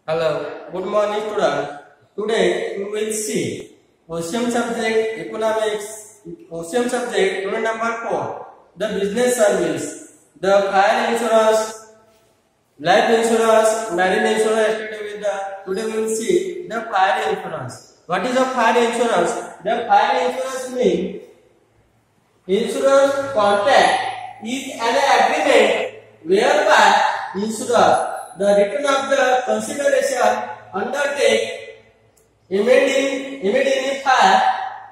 Hello, good morning students. Today we will see OCM subject economics, OCM subject unit number 4, the business service, the fire insurance, life insurance, marine insurance. Today we will see the fire insurance. What is a fire insurance? The fire insurance means insurance contract is an agreement whereby insurer the return of the consideration undertake immediately fire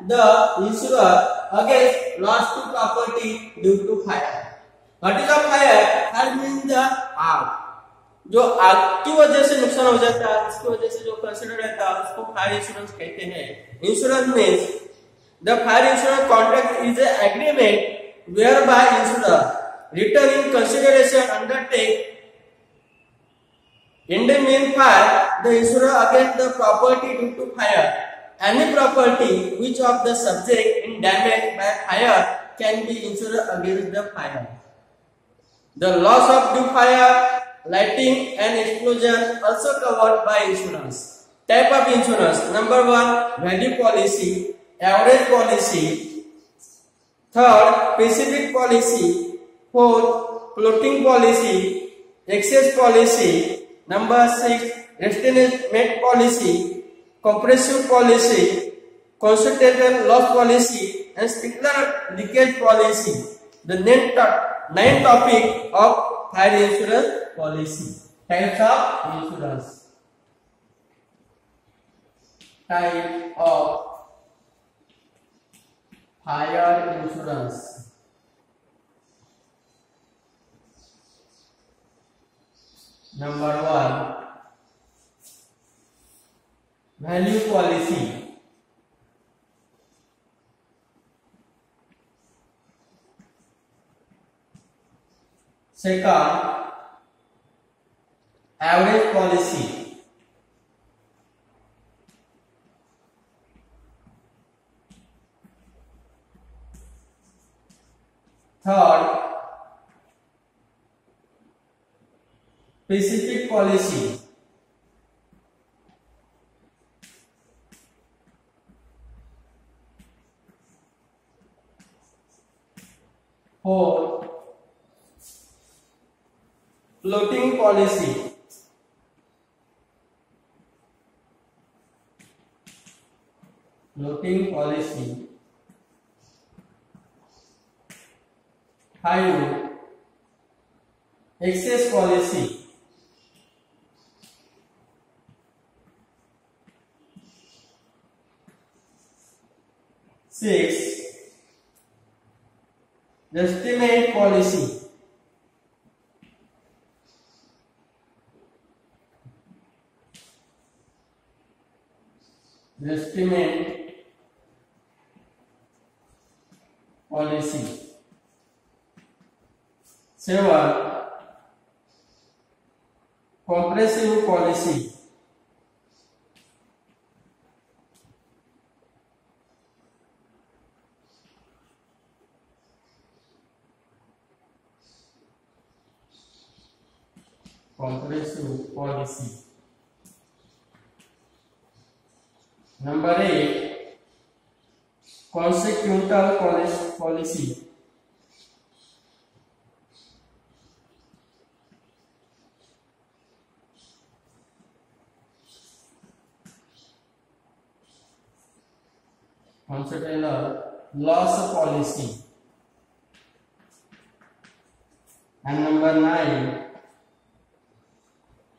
the insurer against loss to property due to fire. What is a fire? Fire means the आग. जो आग की वजह से नुकसान हो जाता है, इसकी वजह से जो कंसिडर रहता है उसको फायर इंश्योरेंस कहते हैं. Insurance means the fire insurance contract is an agreement whereby insurer return in consideration undertake in the main fire the insurer against the property due to fire. Any property which of the subject in damage by fire can be insured against the fire. The loss of the fire, lighting and explosion also covered by insurance. Type of insurance: number 1, value policy, average policy, third, specific policy, fourth, floating policy, excess policy, number 6, estimate policy, comprehensive policy, consultation loss policy, and sprinkler leakage policy. The ninth topic of fire insurance policy. Types of insurance. Type of fire insurance. Number 1, value policy. Second, average policy. Third, specific policy. Fourth, floating policy. Floating policy. 5, excess policy. 6, estimate policy. 7, comprehensive policy. 8, number 8, consequential policy. 9, loss policy. And number 9,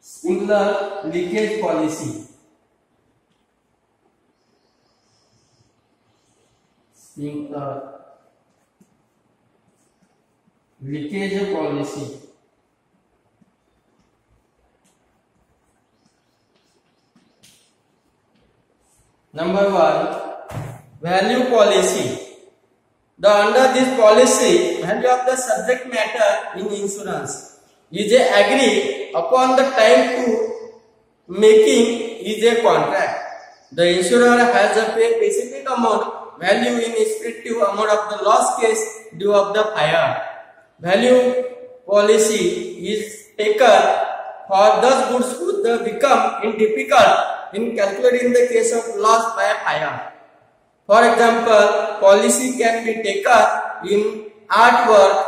sprinkler leakage policy. Sprinkler leakage policy. Number 1, value policy. Under this policy, value of the subject matter in insurance is agreed upon the time to making is a contract. The insurer has a pay specific amount value in respective amount of the loss case due of the fire. Value policy is taken for those goods would become difficult in calculating the case of loss by fire. For example, policy can be taken in artwork,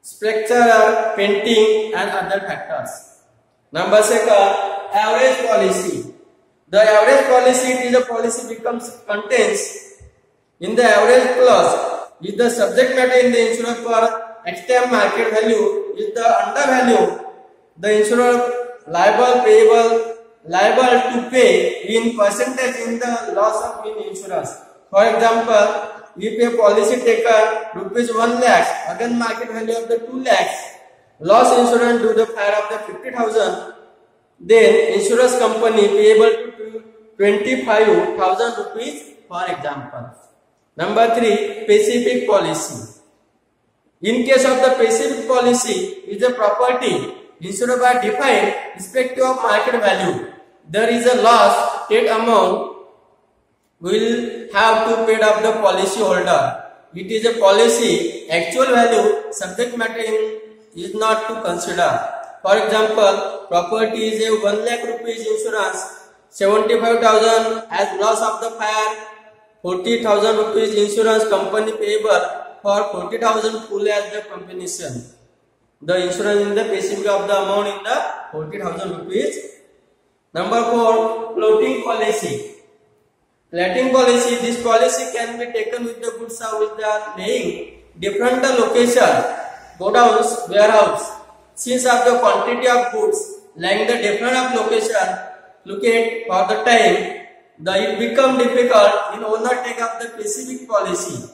sculpture, painting and other factors. Number second, average policy. The average policy is a policy contains in the average clause if the subject matter in the insurance for extreme market value is the undervalue, the insurer liable to pay in percentage in the loss of insurance. For example, if a policy taken rupees 1 lakh against market value of the 2 lakhs, loss insurance due to fire of the 50,000, then insurance company payable to 25,000 rupees, for example. Number 3, specific policy. In case of the specific policy, is a property insured by defined respective of market value. There is a loss, state amount will have to pay up the policy holder. It is a policy, actual value, subject matter is not to consider. For example, property is a 1 lakh rupees insurance, 75,000 as loss of the fire, 40,000 rupees insurance company payable for 40,000 full as the compensation. The insurance in the specific of the amount in the 40,000 rupees. Number 4, floating policy. Floating policy, this policy can be taken with the goods which they are laying different location, godowns, warehouse. Since of the quantity of goods lying the different location, locate for the time, it become difficult in owner take up the specific policy.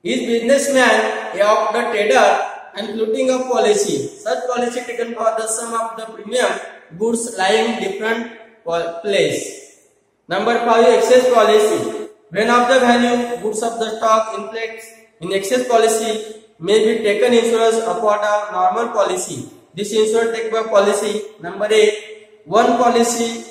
Is businessman of the trader and floating of policy. Such policy taken for the sum of the premium goods lying different place. Number 5, excess policy. When of the value goods of the stock in excess policy may be taken insurance upon a normal policy. This insurance take by policy. Number 8, one policy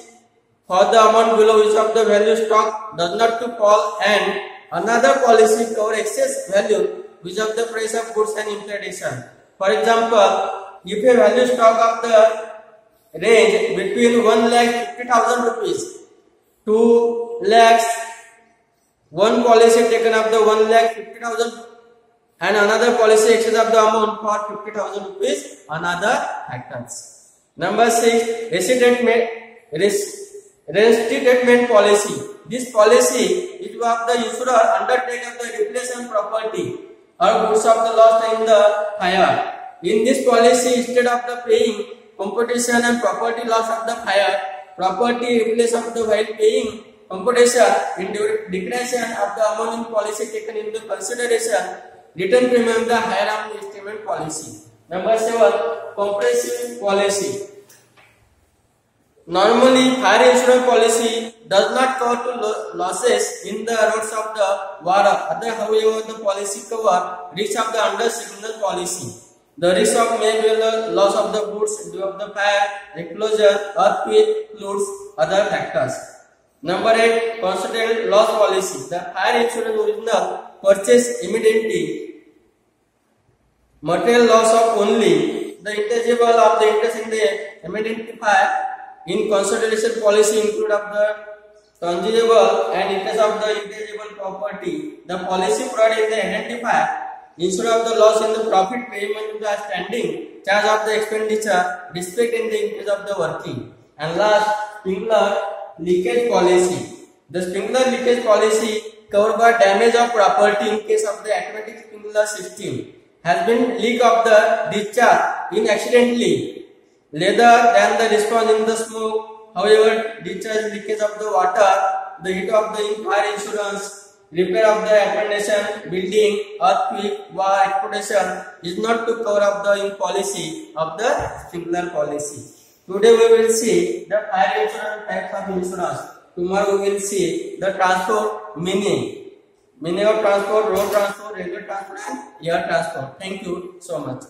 for the amount below which of the value stock does not to fall, and another policy cover excess value which of the price of goods and inflation. For example, if a value stock of the range between 1,50,000 rupees to lakhs, one policy taken of the 1,50,000 and another policy excess of the amount for 50,000 rupees, another factors. Number 6, reinstatement policy. This policy is of the insurer undertake of the replacement property or goods of the lost in the fire. In this policy, instead of the paying compensation and property loss of the fire, property replace of the while paying compensation in declaration of the amount in policy taken into consideration, return premium the higher of the estimate policy. Number 7, comprehensive policy. Normally, fire insurance policy does not cover losses in the roads of the war. However, the policy cover risk of the under signal policy. The risk of may be the loss of the goods due of the fire, explosion, earthquake, floods, other factors. Number 8, considered loss policy. The fire insurance original purchase immediately. Material loss of only the intangible of the interest in the immediate fire. In consideration policy include of the tangible and interest of the intangible property. The policy provided the identifier instead of the loss in the profit payment to the standing charge of the expenditure respect in the increase of the working. And last, sprinkler leakage policy. The sprinkler leakage policy covered by damage of property in case of the automatic sprinkler system has been leak of the discharge in accidentally rather than the response in the smoke. However, discharge leakage of the water, the hit of the fire insurance, repair of the accommodation, building, earthquake, war, explosion is not to cover up the policy of the sprinkler policy. Today we will see the fire insurance types of insurance. Tomorrow we will see the transport meaning of transport, road transport, railway transport and air transport. Thank you so much.